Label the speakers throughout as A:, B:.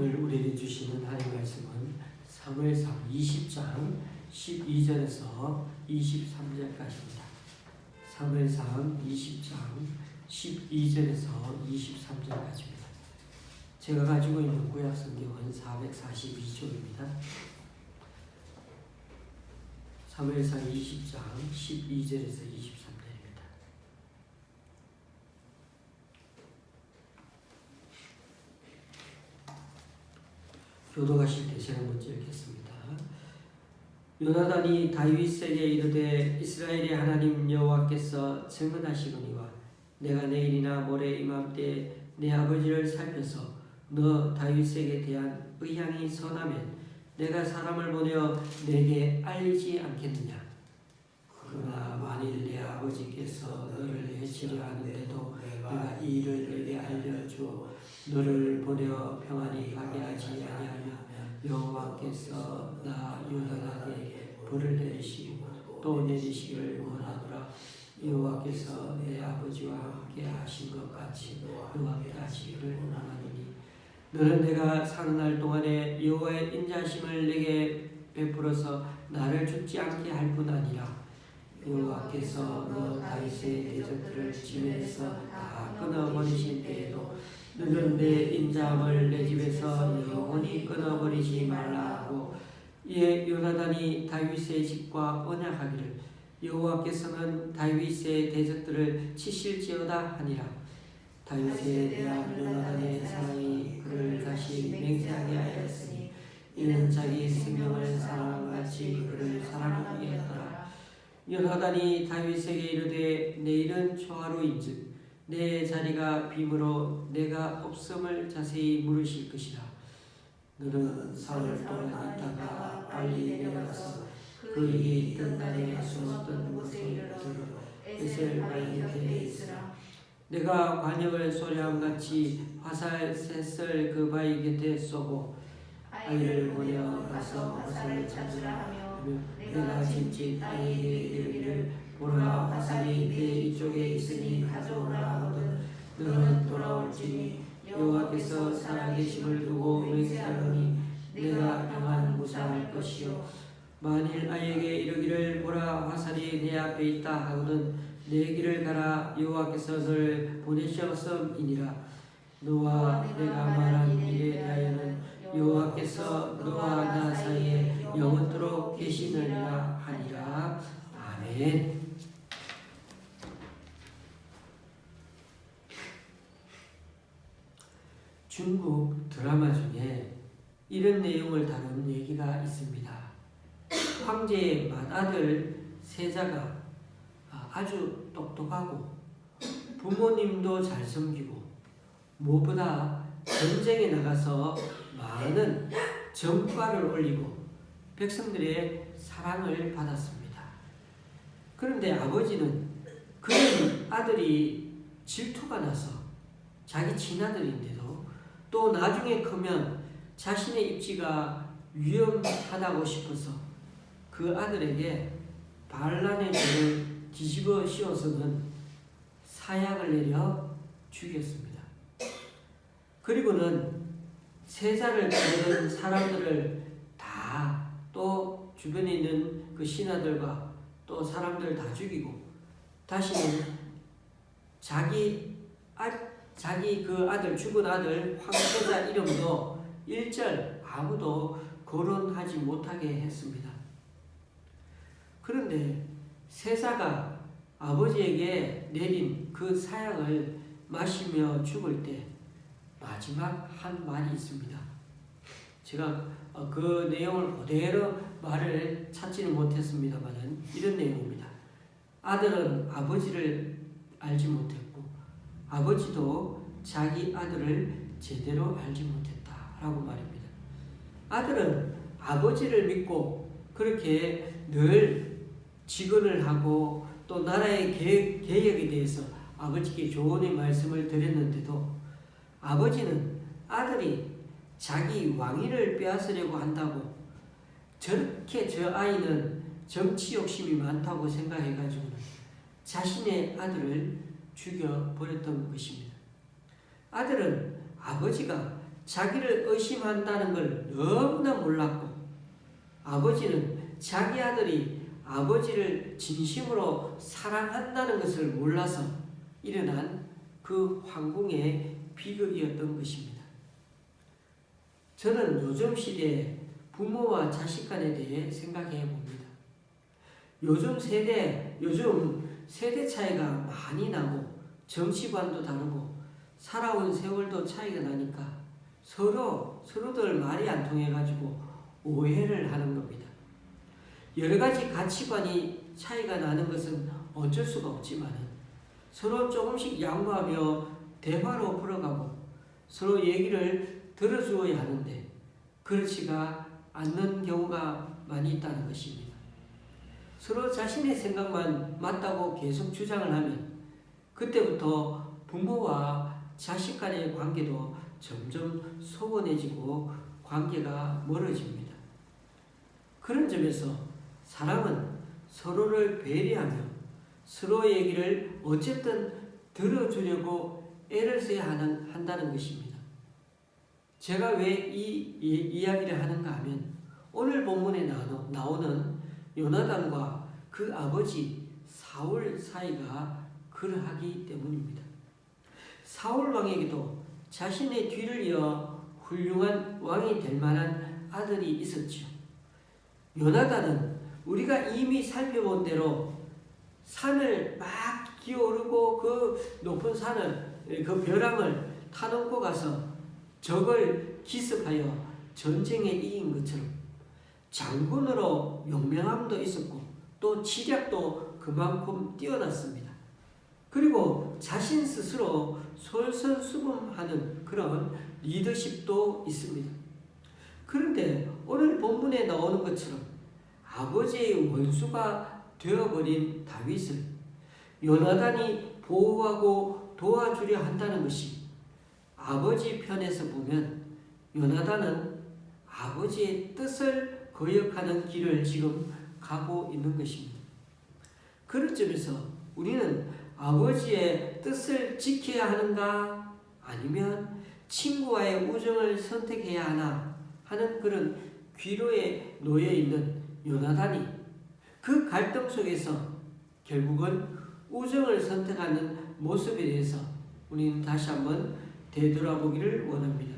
A: 오늘 우리에게 주시는 하나님의 말씀은 사무엘상 20장 12절에서 23절까지입니다. 사무엘상 20장 12절에서 23절까지입니다. 제가 가지고 있는 구약 성경은 442쪽입니다. 사무엘상 20장 12절에서 23절입니다. 교도하실 때 제가 먼저 읽겠습니다. 요나단이 다윗에게 이르되 이스라엘의 하나님 여호와께서 증언하시거니와 내가 내일이나 모레 이맘때 내 아버지를 살펴서 너 다윗에게 대한 의향이 선하면 내가 사람을 보내어 내게 알리지 않겠느냐. 그러나 만일 내 아버지께서 너를 해치려 하는데도 내가 이 일을 내게 알려주어 너를 보내어 평안히 가게 하지 아니하면 여호와께서 나 요나단에게 벌을 내리시고 또 내리시기를 원하노라. 여호와께서 내 아버지와 함께 하신 것 같이 너와 함께 하시기를 원하노니 너는 내가 사는 날 동안에 여호와의 인자심을 내게 베풀어서 나를 죽지 않게 할 뿐 아니라 여호와께서 너 다윗의 대적들을 집에서 다 끊어버리신 때에도 너는 내 인자함을 내 집에서 영원히 끊어버리지 말라 하고 이에 요나단이 다윗의 집과 언약하기를 여호와께서는 다윗의 대적들을 치실지어다 하니라. 다윗에 대한 요나단의 사랑이 그를 다시 맹세하게 하였으니 이는 자기 생명을 사랑같이 그를 사랑하게 하였더라. 요나단이 다윗에게 이르되 내일은 초하루인즉 내 자리가 빔으로 내가 없음을 자세히 물으실 것이라. 너는 사흘 동안 있다가 빨리 내려가서 그 일이 있던 날에 숨었던 곳에 이르러 에셀 바위 곁에 있으라. 내가 관역을 소리함같이 화살 셋을 그 바위 곁에 쏘고 아이를 보내어 가서 화살을 찾으라 하며 내가 짐짓 아이에게 이르기를 보라 화살이 내 이쪽에 있으니 가져오라 하거든 너는 돌아올지니 여호와께서 살아계심을 두고 맹세하노니 내가 평안 무사할 것이요 만일 아이에게 이르기를 보라 화살이 내 앞에 있다 하거든 내 길을 가라 여호와께서 너를 보내셨음이니라. 너와 내가 말한 일에 대하여는 여호와께서 너와 나 사이에 영원토록 계시느니라 하니라. 아멘. 중국 드라마 중에 이런 내용을 다룬 얘기가 있습니다. 황제의 맏아들 세자가 아주 똑똑하고 부모님도 잘 섬기고 무엇보다 전쟁에 나가서 많은 전과를 올리고 백성들의 사랑을 받았습니다. 그런데 아버지는 그런 아들이 질투가 나서 자기 친아들인데도 또 나중에 크면 자신의 입지가 위험하다고 싶어서 그 아들에게 반란의 죄를 뒤집어 씌워서는 사약을 내려 죽였습니다. 그리고는 세자를 따르는 사람들을 다 또 주변에 있는 그 신하들과 또 사람들 다 죽이고 다시는 자기 그 아들 죽은 아들 황세자 이름도 일절 아무도 거론하지 못하게 했습니다. 그런데 세자가 아버지에게 내린 그 사약을 마시며 죽을 때 마지막 한 말이 있습니다. 제가 그 내용을 그대로 말을 찾지는 못했습니다만 이런 내용입니다. 아들은 아버지를 알지 못했고 아버지도 자기 아들을 제대로 알지 못했다라고 말입니다. 아들은 아버지를 믿고 그렇게 늘 직언을 하고 또 나라의 개혁에 대해서 아버지께 조언의 말씀을 드렸는데도 아버지는 아들이 자기 왕위를 빼앗으려고 한다고 저렇게 저 아이는 정치 욕심이 많다고 생각해가지고는 자신의 아들을 죽여버렸던 것입니다. 아들은 아버지가 자기를 의심한다는 걸 너무나 몰랐고, 아버지는 자기 아들이 아버지를 진심으로 사랑한다는 것을 몰라서 일어난 그 황궁의 비극이었던 것입니다. 저는 요즘 시대에 부모와 자식 간에 대해 생각해 봅니다. 요즘 세대 차이가 많이 나고 정치관도 다르고 살아온 세월도 차이가 나니까 서로들 말이 안 통해가지고 오해를 하는 겁니다. 여러 가지 가치관이 차이가 나는 것은 어쩔 수가 없지만 서로 조금씩 양보하며 대화로 풀어가고 서로 얘기를 들어주어야 하는데 그렇지가 않는 경우가 많이 있다는 것입니다. 서로 자신의 생각만 맞다고 계속 주장을 하면 그때부터 부모와 자식 간의 관계도 점점 소원해지고 관계가 멀어집니다. 그런 점에서 사람은 서로를 배려하며 서로의 얘기를 어쨌든 들어주려고 애를 써야 한다는 것입니다. 제가 왜 이 이야기를 하는가 하면 오늘 본문에 나오는 요나단과 그 아버지 사울 사이가 그러하기 때문입니다. 사울 왕에게도 자신의 뒤를 이어 훌륭한 왕이 될 만한 아들이 있었죠. 요나단은 우리가 이미 살펴본 대로 산을 막 기어오르고 그 높은 산을 그 벼랑을 타넘고 가서 적을 기습하여 전쟁에 이긴 것처럼 장군으로 용맹함도 있었고 또 지략도 그만큼 뛰어났습니다. 그리고 자신 스스로 솔선수범하는 그런 리더십도 있습니다. 그런데 오늘 본문에 나오는 것처럼 아버지의 원수가 되어버린 다윗을 요나단이 보호하고 도와주려 한다는 것이 아버지 편에서 보면 요나단은 아버지의 뜻을 거역하는 길을 지금 가고 있는 것입니다. 그런 점에서 우리는 아버지의 뜻을 지켜야 하는가 아니면 친구와의 우정을 선택해야 하나 하는 그런 귀로에 놓여 있는 요나단이 그 갈등 속에서 결국은 우정을 선택하는 모습에 대해서 우리는 다시 한번 되돌아보기를 원합니다.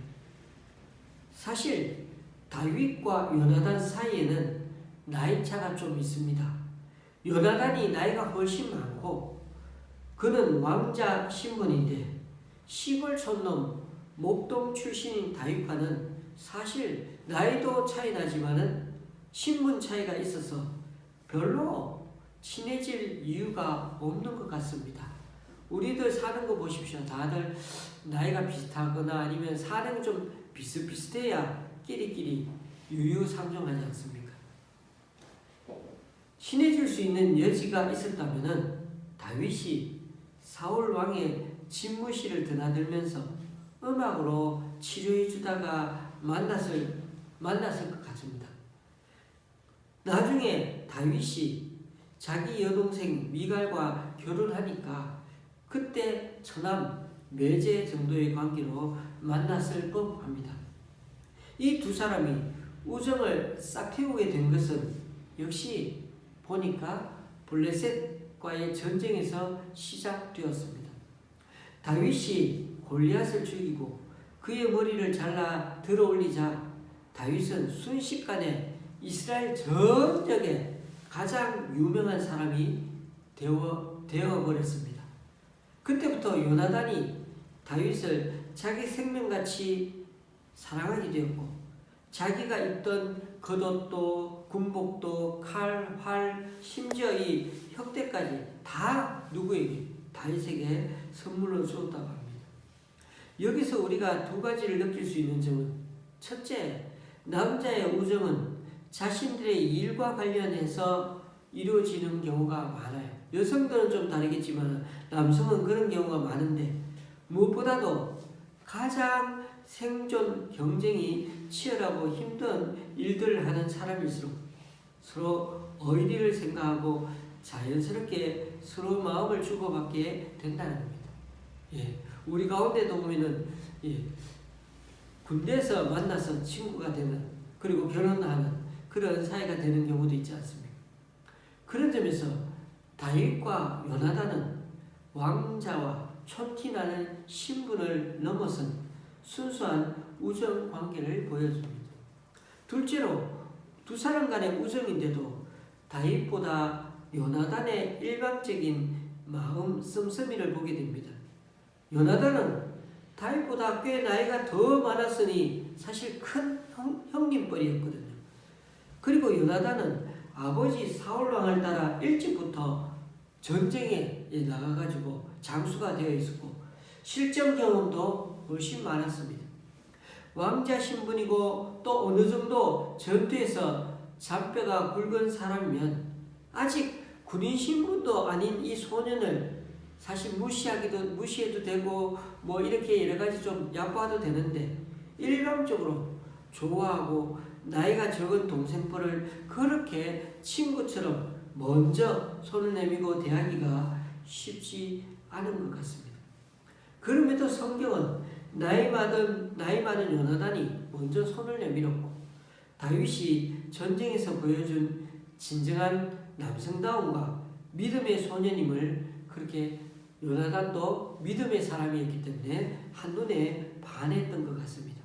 A: 사실 다윗과 요나단 사이에는 나이 차가 좀 있습니다. 요나단이 나이가 훨씬 많고 그는 왕자 신분인데 시골 촌놈 목동 출신인 다윗과는 사실 나이도 차이 나지만은 신분 차이가 있어서 별로 친해질 이유가 없는 것 같습니다. 우리들 사는 거 보십시오. 다들 나이가 비슷하거나 아니면 사는 게 좀 비슷비슷해야 끼리끼리 유유상종하지 않습니까? 친해질 수 있는 여지가 있었다면은 다윗이 사울 왕의 집무실을 드나들면서 음악으로 치료해 주다가 만났을 것 같습니다. 나중에 다윗이 자기 여동생 미갈과 결혼하니까 그때 처남 매제 정도의 관계로 만났을 법합니다. 이 두 사람이 우정을 싹 틔우게 된 것은 역시 보니까 블레셋과의 전쟁에서 시작되었습니다. 다윗이 골리앗을 죽이고 그의 머리를 잘라 들어올리자 다윗은 순식간에 이스라엘 전역에 가장 유명한 사람이 되어버렸습니다. 그때부터 요나단이 다윗을 자기 생명같이 사랑하게 되었고 자기가 입던 겉옷도 군복도 칼, 활, 심지어 이 혁대까지 다 누구에게? 다윗에게 선물로 주었다고 합니다. 여기서 우리가 두 가지를 느낄 수 있는 점은 첫째, 남자의 우정은 자신들의 일과 관련해서 이루어지는 경우가 많아요. 여성들은 좀 다르겠지만 남성은 그런 경우가 많은데 무엇보다도 가장 생존 경쟁이 치열하고 힘든 일들을 하는 사람일수록 서로 의리를 생각하고 자연스럽게 서로 마음을 주고받게 된다는 겁니다. 우리 가운데도 보면은 군대에서 만나서 친구가 되는, 그리고 결혼하는 그런 사이가 되는 경우도 있지 않습니까? 그런 점에서 다윗과 요나단은 왕자와 촌티나는 신분을 넘어선 순수한 우정 관계를 보여줍니다. 둘째로 두 사람 간의 우정인데도 다윗보다 요나단의 일방적인 마음 씀씀이를 보게 됩니다. 요나단은 다윗보다 꽤 나이가 더 많았으니 사실 큰 형님뻘이었거든요. 그리고 요나단은 아버지 사울왕을 따라 일찍부터 전쟁에 나가가지고 장수가 되어 있었고 실전 경험도 훨씬 많았습니다. 왕자 신분이고 또 어느 정도 전투에서 잔뼈가 굵은 사람이면 아직 군인 신분도 아닌 이 소년을 사실 무시해도 되고 뭐 이렇게 여러 가지 좀 야부해도 되는데 일방적으로 좋아하고 나이가 적은 동생뻘을 그렇게 친구처럼 먼저 손을 내밀고 대하기가 쉽지 않은 것 같습니다. 그럼에도 성경은 나이 많은 요나단이 먼저 손을 내밀었고 다윗이 전쟁에서 보여준 진정한 남성다움과 믿음의 소년임을 그렇게 요나단도 믿음의 사람이었기 때문에 한눈에 반했던 것 같습니다.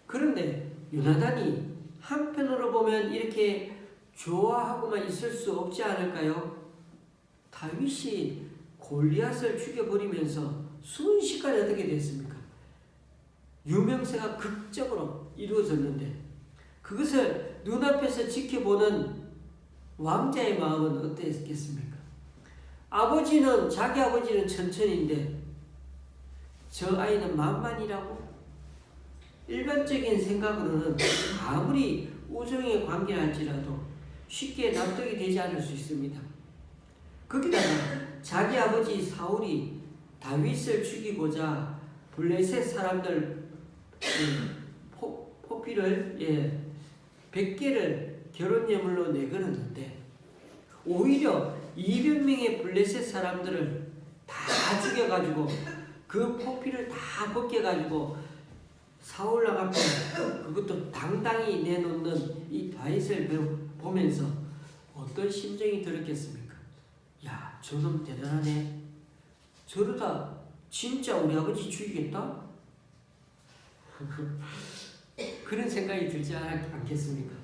A: 그런데 요나단이 한편으로 보면 이렇게 좋아하고만 있을 수 없지 않을까요? 다윗이 골리앗을 죽여버리면서 순식간에 어떻게 됐습니까? 유명세가 극적으로 이루어졌는데 그것을 눈앞에서 지켜보는 왕자의 마음은 어땠겠습니까? 자기 아버지는 천천히인데 저 아이는 만만이라고? 일반적인 생각으로는 아무리 우정의 관계랄지라도 쉽게 납득이 되지 않을 수 있습니다. 거기다가 자기 아버지 사울이 다윗을 죽이고자 블레셋 사람들 포피를 100개를 결혼예물로 내걸었는데 오히려 200명의 블레셋 사람들을 다 죽여가지고 그 포피를 다 벗겨가지고 사울왕 앞에 그것도 당당히 내놓는 이 다윗을 보면서 어떤 심정이 들었겠습니까? 야, 저놈 대단하네. 저러다 진짜 우리 아버지 죽이겠다? 그런 생각이 들지 않겠습니까?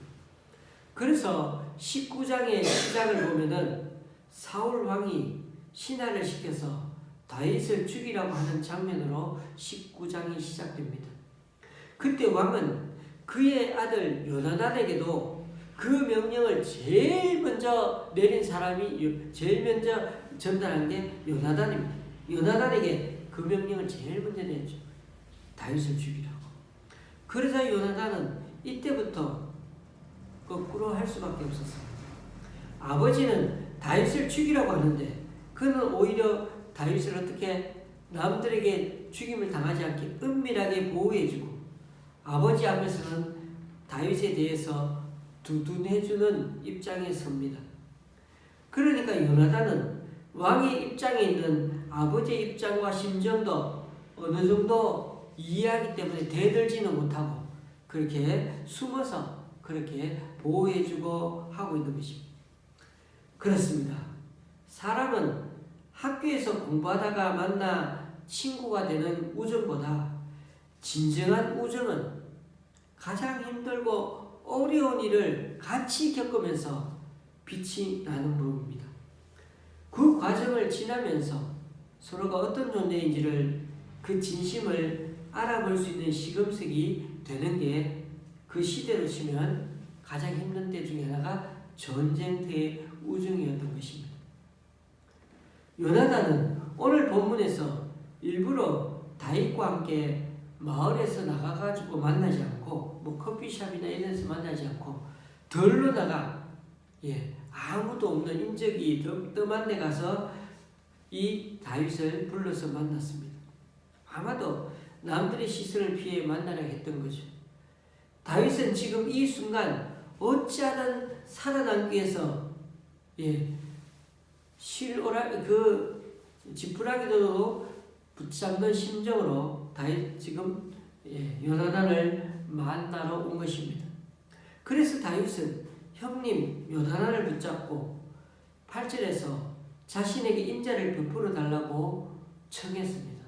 A: 그래서 19장의 시작을 보면은 사울 왕이 신하를 시켜서 다윗을 죽이라고 하는 장면으로 19장이 시작됩니다. 그때 왕은 그의 아들 요나단에게도 그 명령을 제일 먼저 내린 사람이 제일 먼저 전달한 게 요나단입니다. 요나단에게 그 명령을 제일 먼저 냈죠. 다윗을 죽이라고. 그러자 요나단은 이때부터 거꾸로 할 수밖에 없었습니다. 아버지는 다윗을 죽이라고 하는데 그는 오히려 다윗을 어떻게 남들에게 죽임을 당하지 않게 은밀하게 보호해주고 아버지 앞에서는 다윗에 대해서 두둔해주는 입장에 섭니다. 그러니까 요나단은 왕의 입장에 있는 아버지의 입장과 심정도 어느 정도 이해하기 때문에 대들지는 못하고 그렇게 숨어서 그렇게 보호해주고 하고 있는 것입니다. 그렇습니다. 사람은 학교에서 공부하다가 만나 친구가 되는 우정보다 진정한 우정은 가장 힘들고 어려운 일을 같이 겪으면서 빛이 나는 법입니다. 그 과정을 지나면서 서로가 어떤 존재인지를 그 진심을 알아볼 수 있는 시금석이 되는 게 그 시대로 치면 가장 힘든 때 중에 하나가 전쟁터의 우정이었던 것입니다. 요나단은 오늘 본문에서 일부러 다윗과 함께 마을에서 나가가지고 만나지 않고 뭐 커피숍이나 이런 데서 만나지 않고 덜로다가 아무도 없는 인적이 뜸한 데 가서 이 다윗을 불러서 만났습니다. 아마도 남들의 시선을 피해 만나려 했던 거죠. 다윗은 지금 이 순간 어찌하든 살아남기 위해서 그 지푸라기도 붙잡는 심정으로 다윗 지금 요나단을 만나러 온 것입니다. 그래서 다윗은 형님 요나단을 붙잡고 8절에서 자신에게 인자를 베풀어 달라고 청했습니다.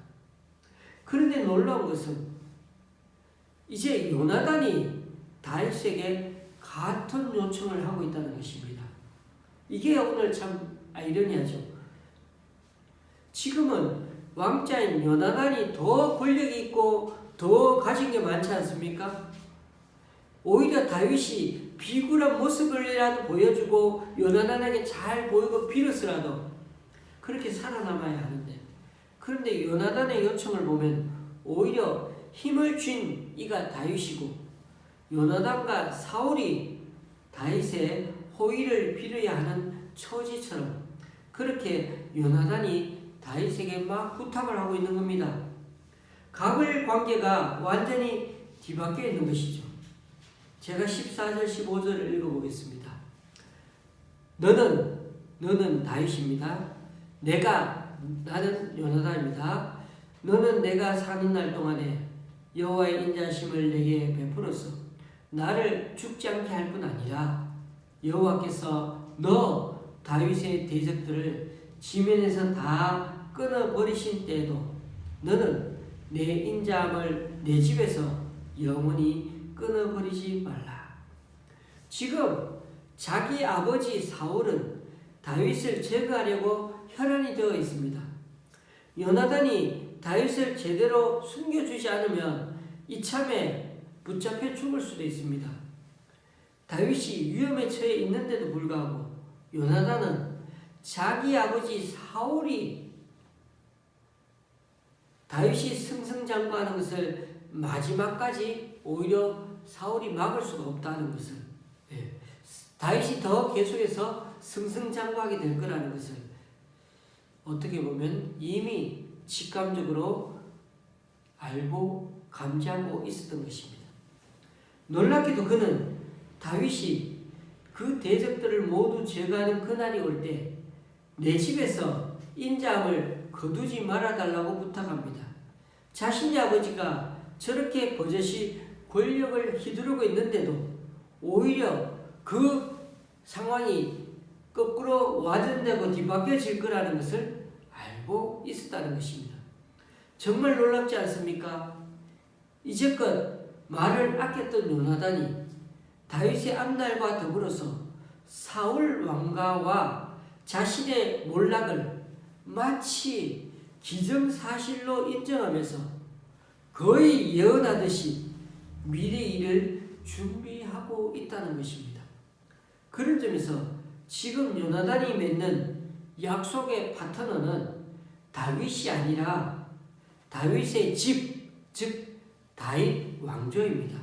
A: 그런데 놀라운 것은 이제 요나단이 다윗에게 같은 요청을 하고 있다는 것입니다. 이게 오늘 참 아이러니하죠. 지금은 왕자인 요나단이 더 권력이 있고 더 가진 게 많지 않습니까? 오히려 다윗이 비굴한 모습을이라도 보여주고 요나단에게 잘 보이고 빌었으라도 그렇게 살아남아야 하는데, 그런데 요나단의 요청을 보면 오히려 힘을 쥔 이가 다윗이고 요나단과 사울이 다윗의 호의를 빌어야 하는 처지처럼 그렇게 요나단이 다윗에게 막 부탁을 하고 있는 겁니다. 갑을 관계가 완전히 뒤바뀌어 있는 것이죠. 제가 14절 15절을 읽어보겠습니다. 너는 다윗입니다. 나는 요나단입니다. 너는 내가 사는 날 동안에 여호와의 인자심을 내게 베풀어서 나를 죽지 않게 할 뿐 아니라 여호와께서 너 다윗의 대적들을 지면에서 다 끊어버리신 때에도 너는 내 인자함을 내 집에서 영원히 끊어버리지 말라. 지금 자기 아버지 사울은 다윗을 제거하려고 혈안이 되어 있습니다. 요나단이 다윗을 제대로 숨겨주지 않으면 이참에 붙잡혀 죽을 수도 있습니다. 다윗이 위험에 처해 있는데도 불구하고 요나단은 자기 아버지 사울이 다윗이 승승장구하는 것을 마지막까지 오히려 사울이 막을 수가 없다는 것을, 다윗이 더 계속해서 승승장구하게 될 거라는 것을 어떻게 보면 이미 직감적으로 알고 감지하고 있었던 것입니다. 놀랍게도 그는 다윗이 그 대적들을 모두 제거하는 그날이 올 때 내 집에서 인자함을 거두지 말아달라고 부탁합니다. 자신의 아버지가 저렇게 버젓이 권력을 휘두르고 있는데도 오히려 그 상황이 거꾸로 와전되고 뒤바뀌어질 거라는 것을 알고 있었다는 것입니다. 정말 놀랍지 않습니까? 이제껏 말을 아꼈던 요나단이 다윗의 앞날과 더불어서 사울 왕가와 자신의 몰락을 마치 기정사실로 인정하면서 거의 예언하듯이 미래 일을 준비하고 있다는 것입니다. 그런 점에서 지금 요나단이 맺는 약속의 파트너는 다윗이 아니라 다윗의 집, 즉 다윗 왕조입니다.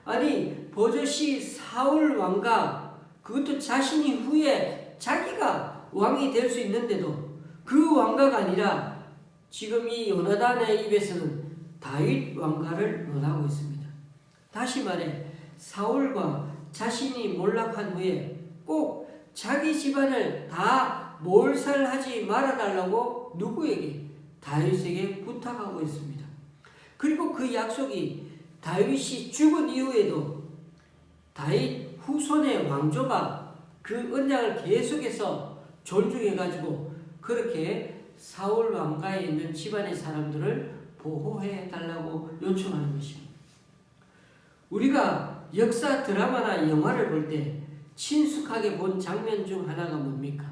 A: 아니 버젓이 사울 왕가, 그것도 자신이 후에 자기가 왕이 될 수 있는데도 그 왕가가 아니라 지금 이 요나단의 입에서는 다윗 왕가를 논하고 있습니다. 다시 말해 사울과 자신이 몰락한 후에 꼭 자기 집안을 다 몰살하지 말아달라고 누구에게? 다윗에게 부탁하고 있습니다. 그리고 그 약속이 다윗이 죽은 이후에도 다윗 후손의 왕조가 그 언약을 계속해서 존중해가지고 그렇게 사울 왕가에 있는 집안의 사람들을 보호해 달라고 요청하는 것입니다. 우리가 역사 드라마나 영화를 볼 때 친숙하게 본 장면 중 하나가 뭡니까?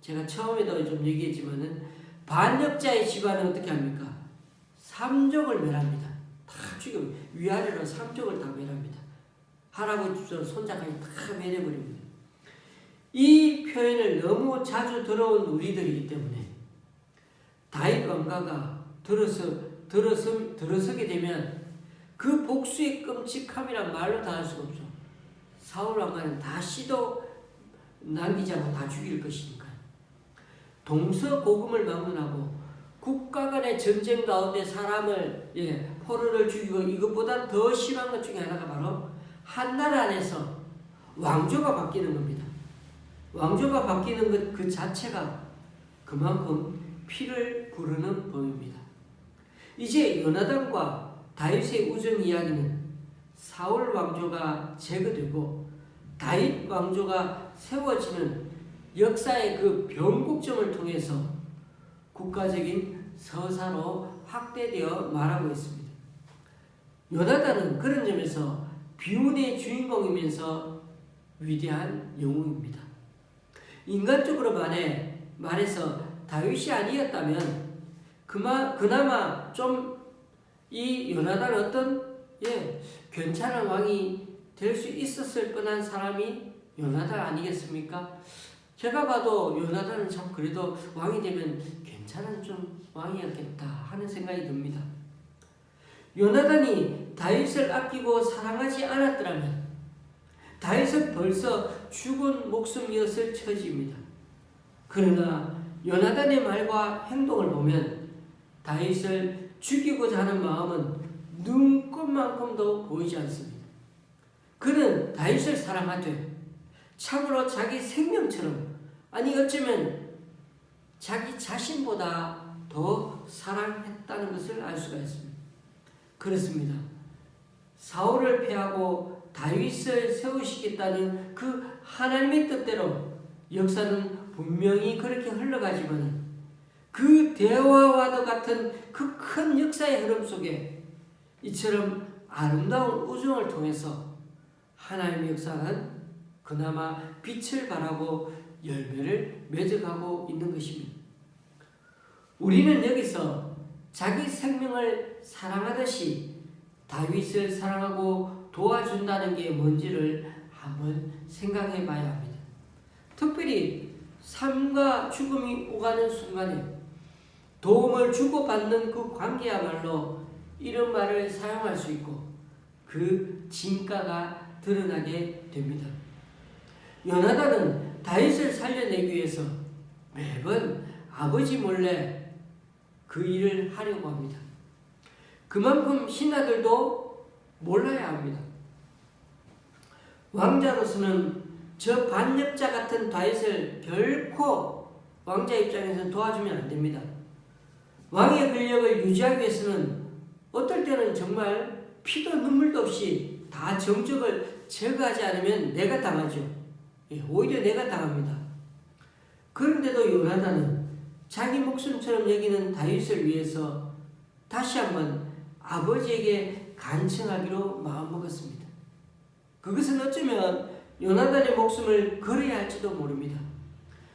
A: 제가 처음에도 좀 얘기했지만은 반역자의 집안은 어떻게 합니까? 삼족을 멸합니다. 다 죽여 위아래로 삼족을 다 멸합니다. 할아버지부터 손자까지 다 멸해버립니다. 이 표현을 너무 자주 들어온 우리들이기 때문에 다윗 왕가가 들어서게 되면 그 복수의 끔찍함이란 말로 다 할 수가 없죠. 사울 왕가는 다 씨도 남기지 않고 다 죽일 것이니까. 동서고금을 막론하고 국가 간의 전쟁 가운데 사람을 포로를 죽이고 이것보다 더 심한 것 중에 하나가 바로 한 나라 안에서 왕조가 바뀌는 겁니다. 왕조가 바뀌는 것 그 자체가 그만큼 피를 부르는 법입니다. 이제 요나단과 다윗의 우정 이야기는 사울 왕조가 제거되고 다윗 왕조가 세워지는 역사의 그 변곡점을 통해서 국가적인 서사로 확대되어 말하고 있습니다. 요나단은 그런 점에서 비운의 주인공이면서 위대한 영웅입니다. 인간적으로 말해서 다윗이 아니었다면 그나마 좀 이 요나단 어떤 괜찮은 왕이 될 수 있었을 뻔한 사람이 요나단 아니겠습니까? 제가 봐도 요나단은 참 그래도 왕이 되면 괜찮은 좀 왕이었겠다 하는 생각이 듭니다. 요나단이 다윗을 아끼고 사랑하지 않았더라면 다윗은 벌써 죽은 목숨이었을 처지입니다. 그러나 요나단의 말과 행동을 보면 다윗을 죽이고자 하는 마음은 눈꽃만큼도 보이지 않습니다. 그는 다윗을 사랑하되 참으로 자기 생명처럼, 아니 어쩌면 자기 자신보다 더 사랑했다는 것을 알 수가 있습니다. 그렇습니다. 사울을 패하고 다윗을 세우시겠다는 그 하나님의 뜻대로 역사는 분명히 그렇게 흘러가지만 그 대화와도 같은 그 큰 역사의 흐름 속에 이처럼 아름다운 우정을 통해서 하나님의 역사는 그나마 빛을 발하고 열매를 맺어가고 있는 것입니다. 우리는 여기서 자기 생명을 사랑하듯이 다윗을 사랑하고 도와준다는 게 뭔지를 한번 생각해 봐야 합니다. 특별히 삶과 죽음이 오가는 순간에 도움을 주고받는 그 관계야말로 이런 말을 사용할 수 있고 그 진가가 드러나게 됩니다. 요나단은 다윗을 살려내기 위해서 매번 아버지 몰래 그 일을 하려고 합니다. 그만큼 신하들도 몰라야 합니다. 왕자로서는 저 반역자 같은 다윗을 결코 왕자 입장에서는 도와주면 안 됩니다. 왕의 권력을 유지하기 위해서는 어떨 때는 정말 피도 눈물도 없이 다 정적을 제거하지 않으면 내가 당하죠. 오히려 내가 당합니다. 그런데도 요나단은 자기 목숨처럼 여기는 다윗을 위해서 다시 한번 아버지에게 간청하기로 마음먹었습니다. 그것은 어쩌면 요나단의 목숨을 걸어야 할지도 모릅니다.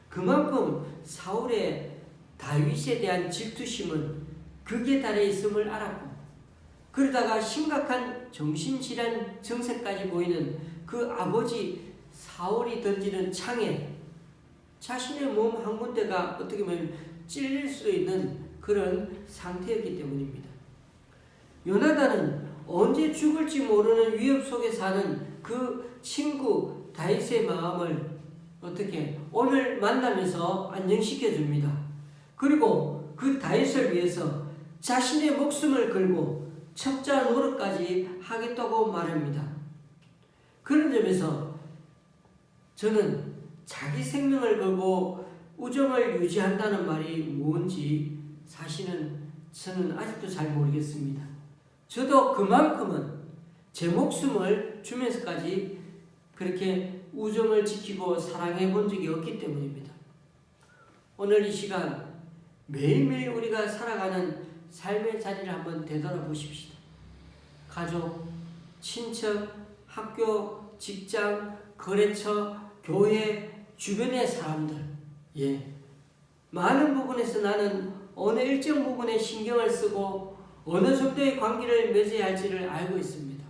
A: 그만큼 사울의 다윗에 대한 질투심은 극에 달해 있음을 알았고, 그러다가 심각한 정신질환 증세까지 보이는 그 아버지 사울이 던지는 창에 자신의 몸 한 군데가 어떻게 보면 찔릴 수 있는 그런 상태였기 때문입니다. 요나단은 언제 죽을지 모르는 위협 속에 사는 그 친구 다윗의 마음을 어떻게 오늘 만나면서 안정시켜 줍니다. 그리고 그 다윗을 위해서 자신의 목숨을 걸고 첩자 노릇까지 하겠다고 말합니다. 그런 점에서 저는 자기 생명을 걸고 우정을 유지한다는 말이 뭔지 사실은 저는 아직도 잘 모르겠습니다. 저도 그만큼은 제 목숨을 주면서까지 그렇게 우정을 지키고 사랑해 본 적이 없기 때문입니다. 오늘 이 시간 매일매일 우리가 살아가는 삶의 자리를 한번 되돌아보십시다. 가족, 친척, 학교, 직장, 거래처, 교회, 주변의 사람들, 많은 부분에서 나는 어느 일정 부분에 신경을 쓰고 어느 정도의 관계를 맺어야 할지를 알고 있습니다.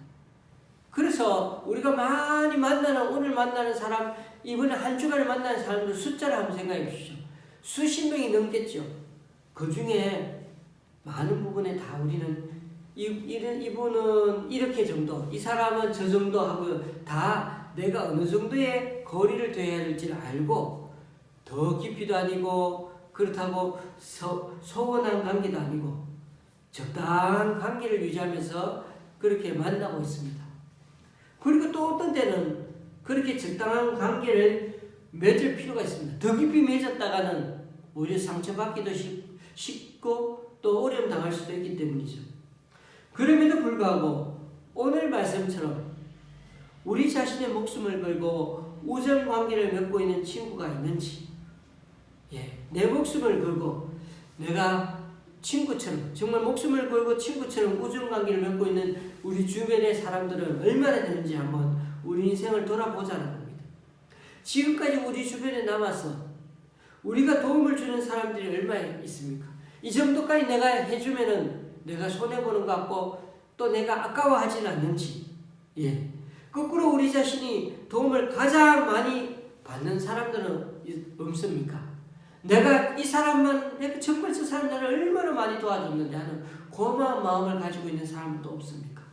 A: 그래서 우리가 많이 오늘 만나는 사람, 이번에 한 주간에 만나는 사람들 숫자를 한번 생각해 주시죠. 수십 명이 넘겠죠. 그 중에 많은 부분에 다 우리는 이분은 이렇게 정도, 이 사람은 저 정도 하고 다 내가 어느 정도의 거리를 둬야 할지를 알고 더 깊이도 아니고 그렇다고 소원한 관계도 아니고 적당한 관계를 유지하면서 그렇게 만나고 있습니다. 그리고 또 어떤 때는 그렇게 적당한 관계를 맺을 필요가 있습니다. 더 깊이 맺었다가는 오히려 상처받기도 쉽고 또 어려움 당할 수도 있기 때문이죠. 그럼에도 불구하고 오늘 말씀처럼 우리 자신의 목숨을 걸고 우정 관계를 맺고 있는 친구가 있는지, 내 목숨을 걸고 내가 친구처럼, 정말 목숨을 걸고 친구처럼 우정 관계를 맺고 있는 우리 주변의 사람들은 얼마나 되는지 한번 우리 인생을 돌아보자는 겁니다. 지금까지 우리 주변에 남아서 우리가 도움을 주는 사람들이 얼마나 있습니까? 이 정도까지 내가 해주면은 내가 손해보는 것 같고 또 내가 아까워하지는 않는지, 거꾸로 우리 자신이 도움을 가장 많이 받는 사람들은 없습니까? 내가 이 사람만, 내가 정말 저 사람 나를 얼마나 많이 도와줬는데 하는 고마운 마음을 가지고 있는 사람도 없습니까?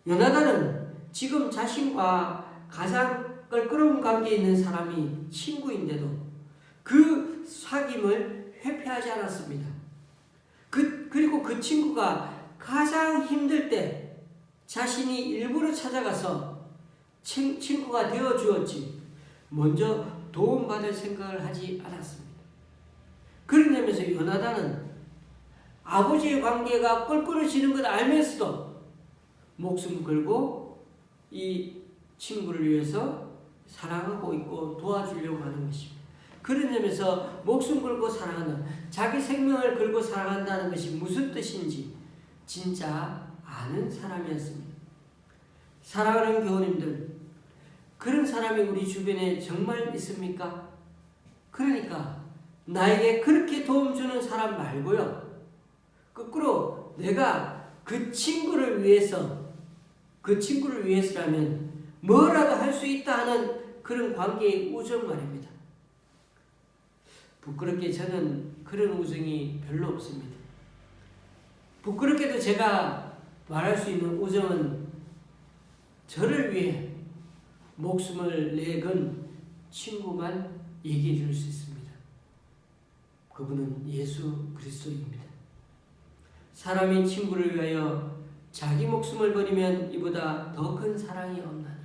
A: 요나단은 지금 자신과 가장 껄끄러운 관계에 있는 사람이 친구인데도 그 사귐을 회피하지 않았습니다. 그리고 그 친구가 가장 힘들 때 자신이 일부러 찾아가서 친구가 되어 주었지 먼저 도움받을 생각을 하지 않았습니다. 그런 점에서 요나단은 아버지의 관계가 껄끄러지는 걸 알면서도 목숨 걸고 이 친구를 위해서 사랑하고 있고 도와주려고 하는 것입니다. 그런 점에서 목숨 걸고 사랑하는, 자기 생명을 걸고 사랑한다는 것이 무슨 뜻인지 진짜 아는 사람이었습니다. 사랑하는 교우님들, 그런 사람이 우리 주변에 정말 있습니까? 그러니까 나에게 그렇게 도움 주는 사람 말고요, 거꾸로 내가 그 친구를 위해서라면 뭐라도 할 수 있다 하는 그런 관계의 우정 말입니다. 부끄럽게 저는 그런 우정이 별로 없습니다. 부끄럽게도 제가 말할 수 있는 우정은 저를 위해 목숨을 내건 친구만 얘기해 줄 수 있습니다. 그분은 예수 그리스도입니다. 사람이 친구를 위하여 자기 목숨을 버리면 이보다 더 큰 사랑이 없나니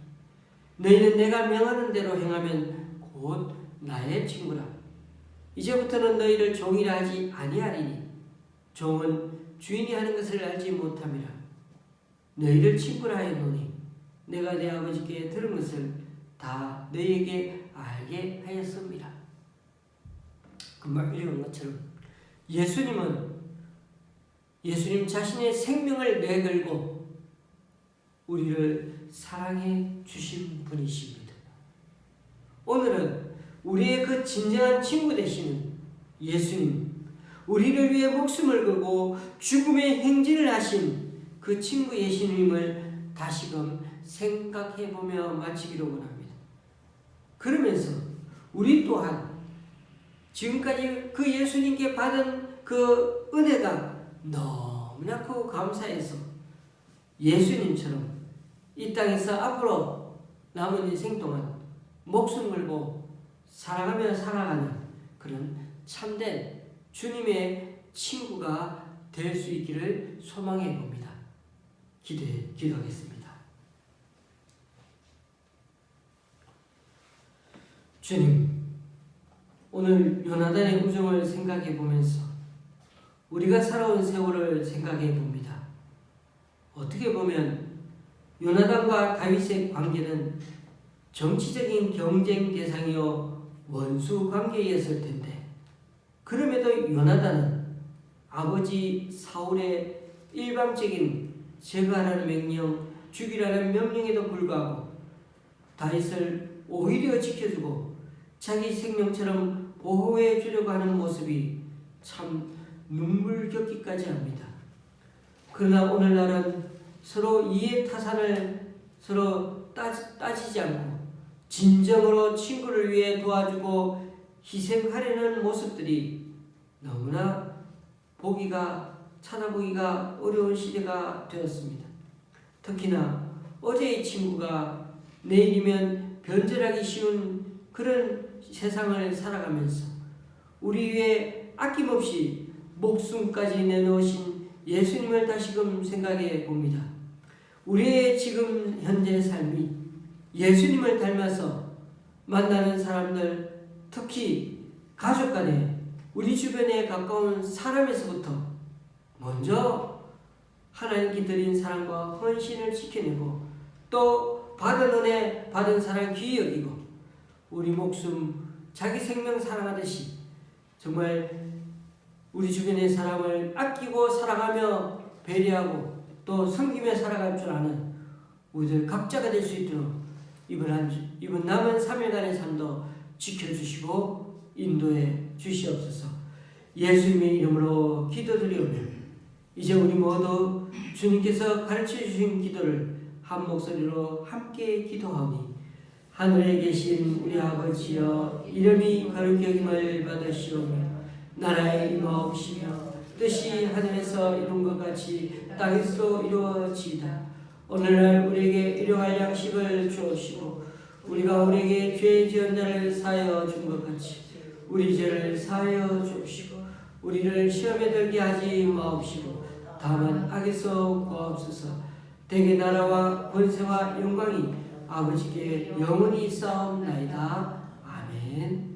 A: 너희는 내가 명하는 대로 행하면 곧 나의 친구라. 이제부터는 너희를 종이라 하지 아니하리니 종은 주인이 하는 것을 알지 못함이라. 너희를 친구라 하였노니 내가 내 아버지께 들은 것을 다 너희에게 알게 하였습니다. 금방 읽은 것처럼 예수님 자신의 생명을 내걸고 우리를 사랑해 주신 분이십니다. 오늘은 우리의 그 진정한 친구 되시는 예수님, 우리를 위해 목숨을 걸고 죽음의 행진을 하신 그 친구 예수님을 다시금 생각해보며 마치기를 원합니다. 그러면서 우리 또한 지금까지 그 예수님께 받은 그 은혜가 너무나 크고 감사해서 예수님처럼 이 땅에서 앞으로 남은 인생 동안 목숨 걸고 사랑하며 살아가는 그런 참된 주님의 친구가 될 수 있기를 소망해 봅니다. 기도하겠습니다. 주님, 오늘 요나단의 우정을 생각해 보면서 우리가 살아온 세월을 생각해 봅니다. 어떻게 보면 요나단과 다윗의 관계는 정치적인 경쟁 대상이요 원수 관계였을 텐데, 그럼에도 요나단은 아버지 사울의 일방적인 제거하라는 명령, 죽이라는 명령에도 불구하고 다윗을 오히려 지켜주고 자기 생명처럼 보호해 주려고 하는 모습이 참 눈물겹기까지 합니다. 그러나 오늘날은 서로 이해 타산을 서로 따지지 않고 진정으로 친구를 위해 도와주고 희생하려는 모습들이 너무나 찾아보기가 어려운 시대가 되었습니다. 특히나 어제의 친구가 내일이면 변절하기 쉬운 그런 세상을 살아가면서 우리 위해 아낌없이 목숨까지 내놓으신 예수님을 다시금 생각해 봅니다. 우리의 지금 현재 삶이 예수님을 닮아서 만나는 사람들, 특히 가족 간에 우리 주변에 가까운 사람에서부터 먼저 하나님께 드린 사랑과 헌신을 지켜내고 또 받은 은혜 받은 사랑 귀히 여기고 우리 목숨 자기 생명 사랑하듯이 정말 우리 주변의 사람을 아끼고 사랑하며 배려하고 또 섬기며 살아갈 줄 아는 우리들 각자가 될 수 있도록 이번 남은 3일간의 삶도 지켜주시고 인도해 주시옵소서. 예수님의 이름으로 기도드리오며 이제 우리 모두 주님께서 가르쳐 주신 기도를 한 목소리로 함께 기도하오니 하늘에 계신 우리 아버지여 이름이 거룩히 여김을 받으시오며 나라의 임하옵시며 뜻이 하늘에서 이룬 것 같이 땅에서도 이루어지이다. 오늘날 우리에게 일용할 양식을 주옵시고 우리가 우리에게 죄 지은 자를 사하여 준 것 같이 우리 죄를 사하여 주옵시고 우리를 시험에 들게 하지 마옵시고 다만 악에서 구하옵소서. 대개 나라와 권세와 영광이 아버지께 영원히 있사옵나이다. 아멘.